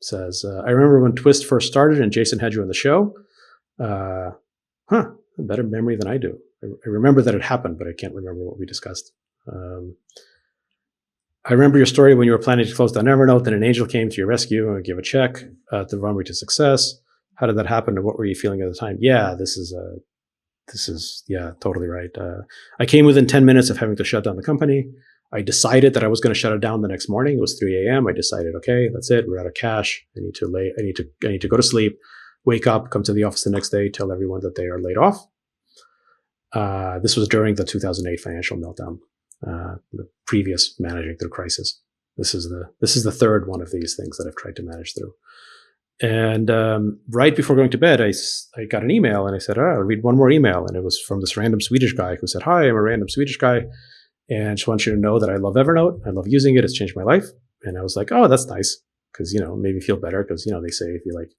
says, I remember when Twist first started and Jason had you on the show. A better memory than I do. I remember that it happened, but I can't remember what we discussed. I remember your story when you were planning to close down Evernote, then an angel came to your rescue and gave a check the runway to success. How did that happen, and what were you feeling at the time? Yeah, this is totally right. I came within 10 minutes of having to shut down the company. I decided that I was going to shut it down the next morning. It was 3 a.m. I decided, okay, that's it. We're out of cash. I need to go to sleep, wake up, come to the office the next day, tell everyone that they are laid off. This was during the 2008 financial meltdown, the previous managing through crisis. This is the third one of these things that I've tried to manage through. And right before going to bed, I got an email and I said, I'll read one more email. And it was from this random Swedish guy who said, hi, I'm a random Swedish guy, and I just want you to know that I love Evernote. I love using it. It's changed my life. And I was like, oh, that's nice. Because, made me feel better. Because, they say if you like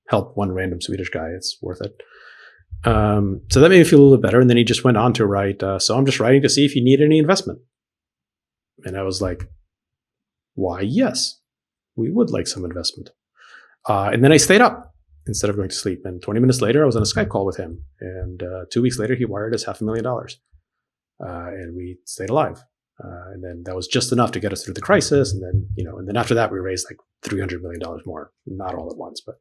help one random Swedish guy, it's worth it. So that made me feel a little bit better. And then he just went on to write, so I'm just writing to see if you need any investment. And I was like, why, yes, we would like some investment. And then I stayed up instead of going to sleep. And 20 minutes later, I was on a Skype call with him. And 2 weeks later, he wired us $500,000. And we stayed alive. And then that was just enough to get us through the crisis. And then, and then after that, we raised like $300 million more, not all at once, but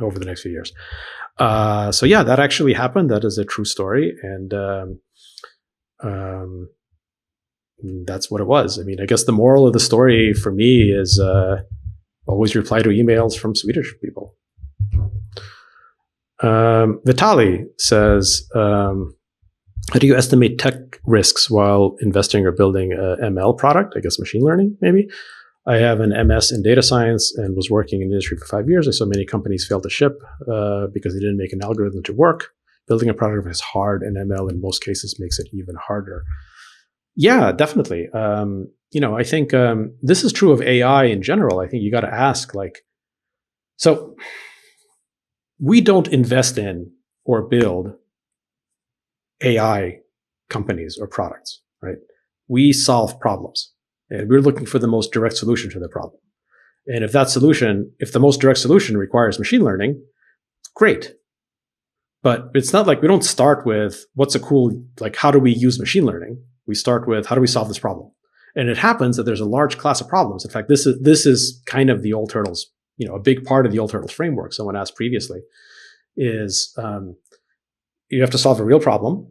over the next few years. So yeah, that actually happened. That is a true story. And that's what it was. I mean, I guess the moral of the story for me is always reply to emails from Swedish people. Vitaly says, how do you estimate tech risks while investing or building a ML product? I guess machine learning, maybe. I have an MS in data science and was working in the industry for 5 years. I saw many companies fail to ship because they didn't make an algorithm to work. Building a product is hard, and ML in most cases makes it even harder. Yeah, definitely. I think this is true of AI in general. I think you got to ask, so we don't invest in or build AI companies or products, right? We solve problems, and we're looking for the most direct solution to the problem. And if the most direct solution requires machine learning, great. But it's not like we don't start with how do we use machine learning? We start with how do we solve this problem? And it happens that there's a large class of problems. In fact, this is kind of the old Turtles, a big part of the old Turtles framework. Someone asked previously is you have to solve a real problem.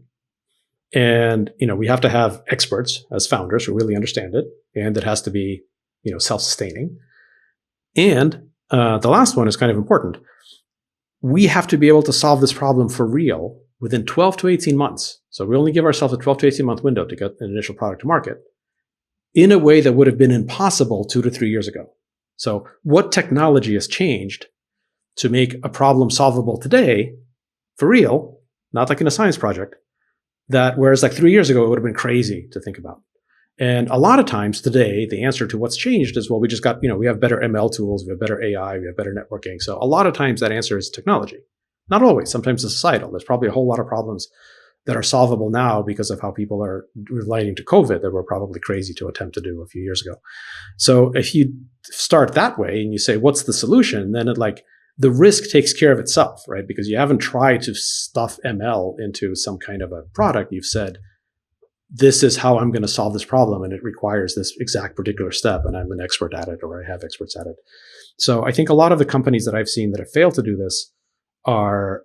And, we have to have experts as founders who really understand it. And it has to be, self-sustaining. And the last one is kind of important. We have to be able to solve this problem for real within 12 to 18 months. So we only give ourselves a 12 to 18 month window to get an initial product to market in a way that would have been impossible 2 to 3 years ago. So what technology has changed to make a problem solvable today for real, not like in a science project, that whereas like 3 years ago, it would have been crazy to think about. And a lot of times today, the answer to what's changed is, well, we just got, we have better ML tools, we have better AI, we have better networking. So a lot of times that answer is technology. Not always. Sometimes it's societal. There's probably a whole lot of problems that are solvable now because of how people are relating to COVID that were probably crazy to attempt to do a few years ago. So if you start that way and you say, what's the solution? Then the risk takes care of itself, right? Because you haven't tried to stuff ML into some kind of a product. You've said, this is how I'm going to solve this problem. And it requires this exact particular step. And I'm an expert at it, or I have experts at it. So I think a lot of the companies that I've seen that have failed to do this are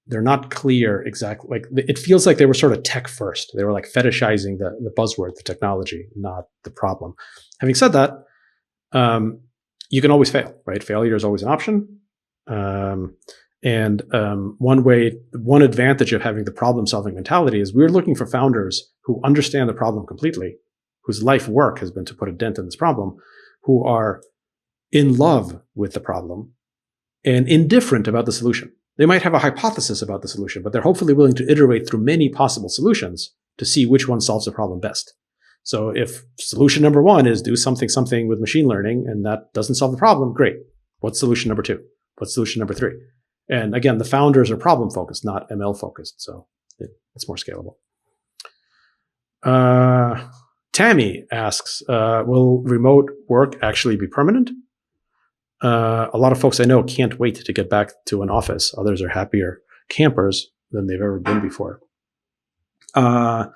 they're not clear exactly. It feels like they were sort of tech first. They were fetishizing the buzzword, the technology, not the problem. Having said that, you can always fail, right? Failure is always an option. One advantage of having the problem-solving mentality is we're looking for founders who understand the problem completely, whose life work has been to put a dent in this problem, who are in love with the problem and indifferent about the solution. They might have a hypothesis about the solution, but they're hopefully willing to iterate through many possible solutions to see which one solves the problem best. So if solution number one is do something with machine learning, and that doesn't solve the problem, great. What's solution number two? What's solution number three? And again, the founders are problem focused, not ML focused. So it's more scalable. Tammy asks, will remote work actually be permanent? A lot of folks I know can't wait to get back to an office. Others are happier campers than they've ever been before. I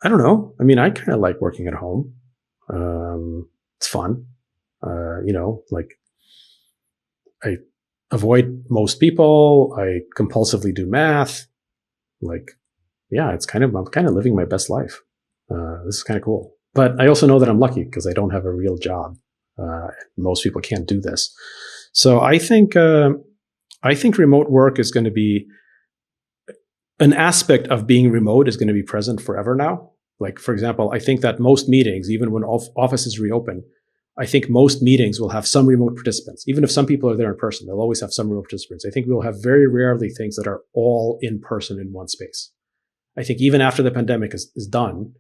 don't know. I mean, I kind of like working at home. It's fun. I avoid most people. I compulsively do math. I'm kind of living my best life. This is kind of cool. But I also know that I'm lucky because I don't have a real job. Most people can't do this. So I think remote work is going to be an aspect of being remote is going to be present forever now. For example, I think that most meetings, even when offices reopen, I think most meetings will have some remote participants. Even if some people are there in person, they'll always have some remote participants. I think we'll have very rarely things that are all in person in one space. I think even after the pandemic is done,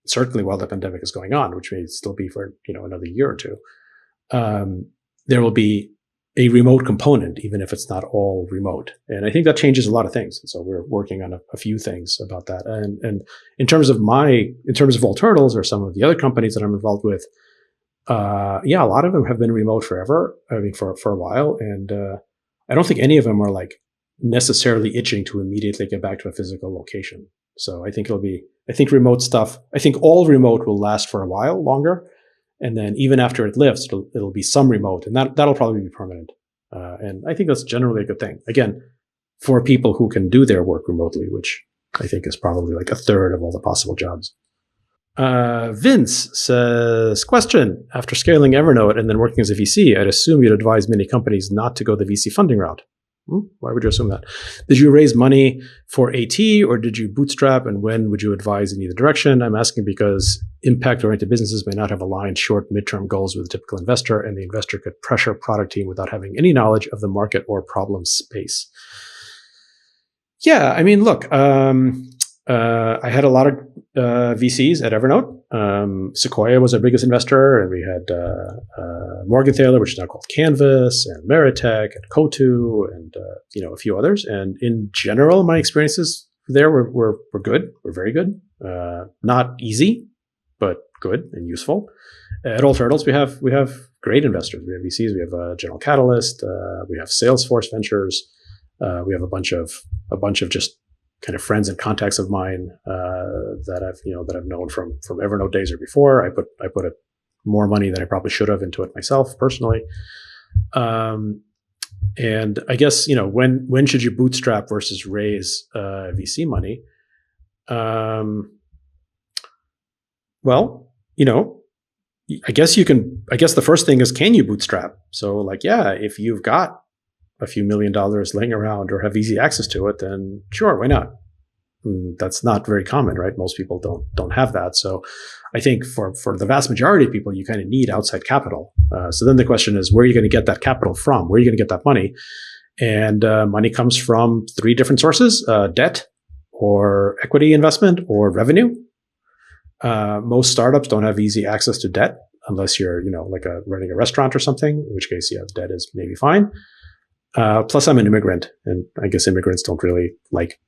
certainly while the pandemic is going on, which may still be for another year or two, there will be a remote component, even if it's not all remote. And I think that changes a lot of things. And so we're working on a few things about that. And in terms of All Turtles or some of the other companies that I'm involved with, a lot of them have been remote forever. I mean, for a while. And I don't think any of them are necessarily itching to immediately get back to a physical location. So I think remote stuff, I think all remote will last for a while longer. And then even after it lifts, it'll be some remote, and that'll probably be permanent. And I think that's generally a good thing. Again, for people who can do their work remotely, which I think is probably a third of all the possible jobs. Vince says, question, after scaling Evernote and then working as a VC, I'd assume you'd advise many companies not to go the VC funding route. Why would you assume that? Did you raise money for AT or did you bootstrap, and when would you advise in either direction? I'm asking because impact-oriented businesses may not have aligned short, midterm goals with a typical investor, and the investor could pressure product team without having any knowledge of the market or problem space. Yeah, I mean, look, I had a lot of VCs at Evernote. Sequoia was our biggest investor, and we had Morgenthaler, which is now called Canvas, and Meritech, and Cotu, and a few others. And in general, my experiences there were good. Were very good. Not easy, but good and useful. At All Turtles, we have great investors. We have VCs. We have General Catalyst. We have Salesforce Ventures. We have a bunch of just kind of friends and contacts of mine that I've known from Evernote days or before. I put more money than I probably should have into it myself personally. And I guess, when should you bootstrap versus raise VC money? Well, I guess the first thing is, can you bootstrap? So if you've got a few $1 million laying around or have easy access to it, then sure, why not? That's not very common, right? Most people don't have that. So I think for the vast majority of people, you kind of need outside capital. So then the question is, where are you going to get that capital from? Where are you going to get that money? And money comes from 3 different sources: debt, or equity investment, or revenue. Most startups don't have easy access to debt unless you're, running a restaurant or something, in which case, debt is maybe fine. Plus, I'm an immigrant, and I guess immigrants don't really like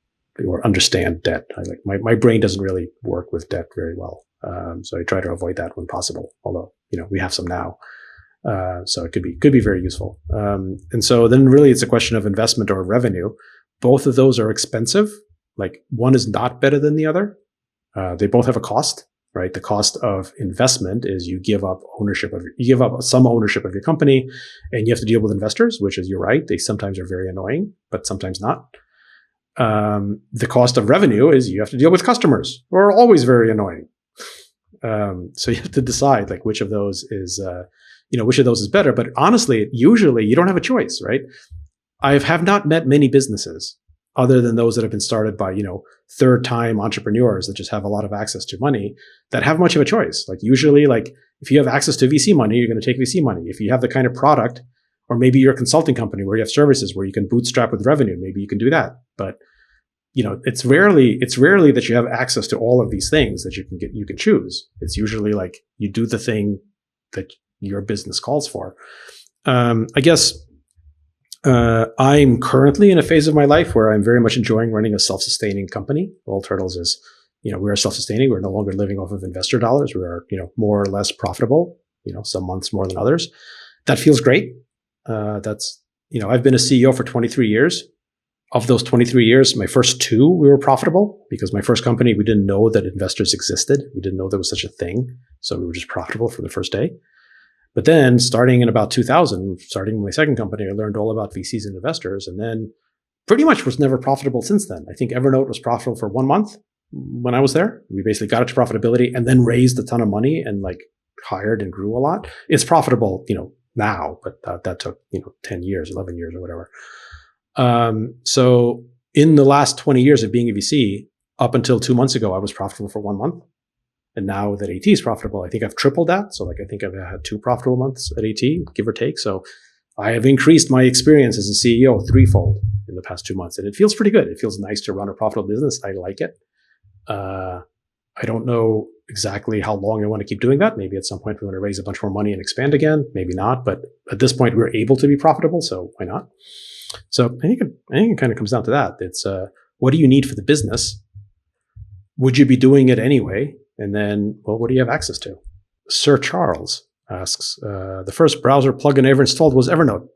or understand debt. My brain doesn't really work with debt very well. So I try to avoid that when possible, although, we have some now. So it could be very useful. And so then really it's a question of investment or revenue. Both of those are expensive. One is not better than the other. They both have a cost, right? The cost of investment is you give up some ownership of your company, and you have to deal with investors, which is, you're right, they sometimes are very annoying, but sometimes not. The cost of revenue is you have to deal with customers who are always very annoying. So you have to decide which of those is better. But honestly, usually you don't have a choice, right? I have not met many businesses other than those that have been started by, third-time entrepreneurs that just have a lot of access to money that have much of a choice. Usually, if you have access to VC money, you're going to take VC money. If you have the kind of product, or maybe you're a consulting company where you have services where you can bootstrap with revenue, maybe you can do that. But, it's rarely that you have access to all of these things that you can choose. It's usually you do the thing that your business calls for. I guess I'm currently in a phase of my life where I'm very much enjoying running a self-sustaining company. All Turtles is, we're self-sustaining. We're no longer living off of investor dollars. We are, more or less profitable, some months more than others. That feels great. I've been a CEO for 23 years. Of those 23 years, my first 2, we were profitable, because my first company, we didn't know that investors existed. We didn't know there was such a thing. So we were just profitable for the first day. But then starting in about 2000, starting my second company, I learned all about VCs and investors, and then pretty much was never profitable since then. I think Evernote was profitable for 1 month when I was there. We basically got it to profitability and then raised a ton of money and hired and grew a lot. It's profitable, now, but that took, 10 years, 11 years or whatever. So in the last 20 years of being a VC, up until 2 months ago, I was profitable for 1 month. And now that AT is profitable, I think I've tripled that. So I think I've had 2 profitable months at AT, give or take. So I have increased my experience as a CEO 3-fold in the past 2 months. And it feels pretty good. It feels nice to run a profitable business. I like it. I don't know exactly how long I want to keep doing that. Maybe at some point we want to raise a bunch more money and expand again. Maybe not. But at this point, we're able to be profitable. So why not? So I think it kind of comes down to that. It's what do you need for the business? Would you be doing it anyway? And then, well, what do you have access to? Sir Charles asks, the first browser plugin I ever installed was Evernote.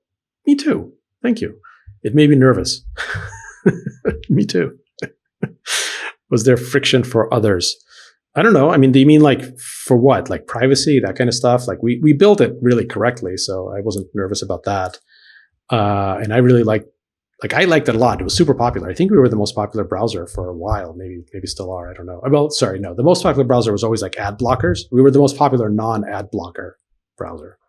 Me too. Thank you. It made me nervous. Me too. Was there friction for others? I don't know. I mean, do you mean for what? Privacy, that kind of stuff? We built it really correctly, so I wasn't nervous about that. And I really I liked it a lot. It was super popular. I think we were the most popular browser for a while. Maybe still are. I don't know. Well, sorry, no. The most popular browser was always ad blockers. We were the most popular non-ad blocker browser.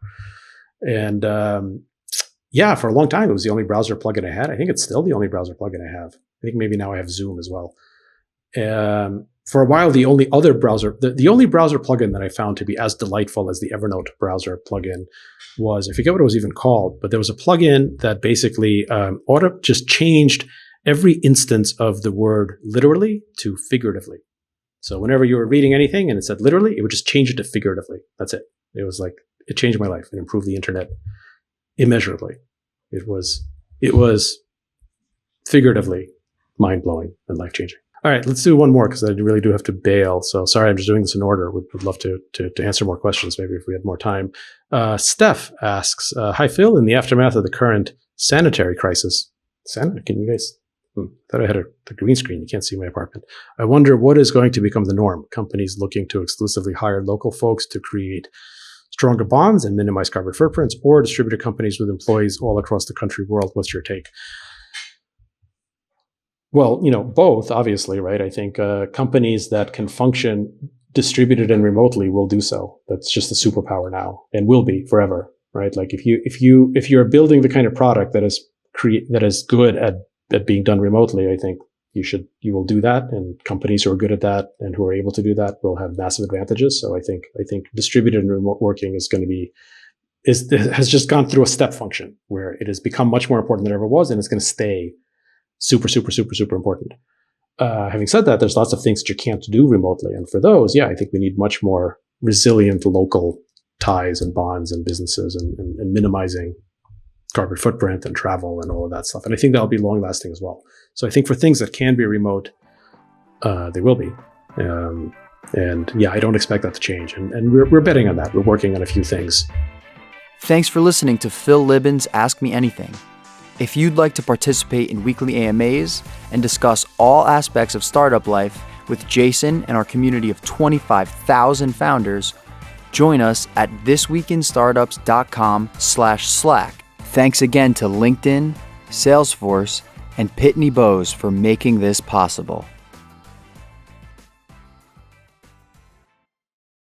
And for a long time, it was the only browser plugin I had. I think it's still the only browser plugin I have. I think maybe now I have Zoom as well. For a while, the only browser plugin that I found to be as delightful as the Evernote browser plugin was, I forget what it was even called, but there was a plugin that basically just changed every instance of the word literally to figuratively. So whenever you were reading anything and it said literally, it would just change it to figuratively. That's it. It was it changed my life. It improved the internet immeasurably. It was figuratively mind-blowing and life-changing. All right, let's do one more because I really do have to bail. So sorry, I'm just doing this in order. Would love to answer more questions maybe if we had more time. Steph asks, hi, Phil. In the aftermath of the current sanitary crisis, can you guys Thought I had the green screen. You can't see my apartment. I wonder what is going to become the norm. Companies looking to exclusively hire local folks to create stronger bonds and minimize carbon footprints, or distributed companies with employees all across the country world. What's your take? Well, both, obviously, right? I think companies that can function distributed and remotely will do so. That's just a superpower now and will be forever, right? Like if you're building the kind of product that is good at being done remotely, I think you will do that, and companies who are good at that and who are able to do that will have massive advantages. So I think distributed and remote working has just gone through a step function where it has become much more important than it ever was, and it's going to stay super, super, super, super important. Having said that, there's lots of things that you can't do remotely. And for those, I think we need much more resilient local ties and bonds and businesses and minimizing carbon footprint and travel and all of that stuff. And I think that'll be long lasting as well. So I think for things that can be remote, they will be. I don't expect that to change. And we're betting on that. We're working on a few things. Thanks for listening to Phil Libin's Ask Me Anything. If you'd like to participate in weekly AMAs and discuss all aspects of startup life with Jason and our community of 25,000 founders, join us at thisweekinstartups.com/Slack. Thanks again to LinkedIn, Salesforce, and Pitney Bowes for making this possible.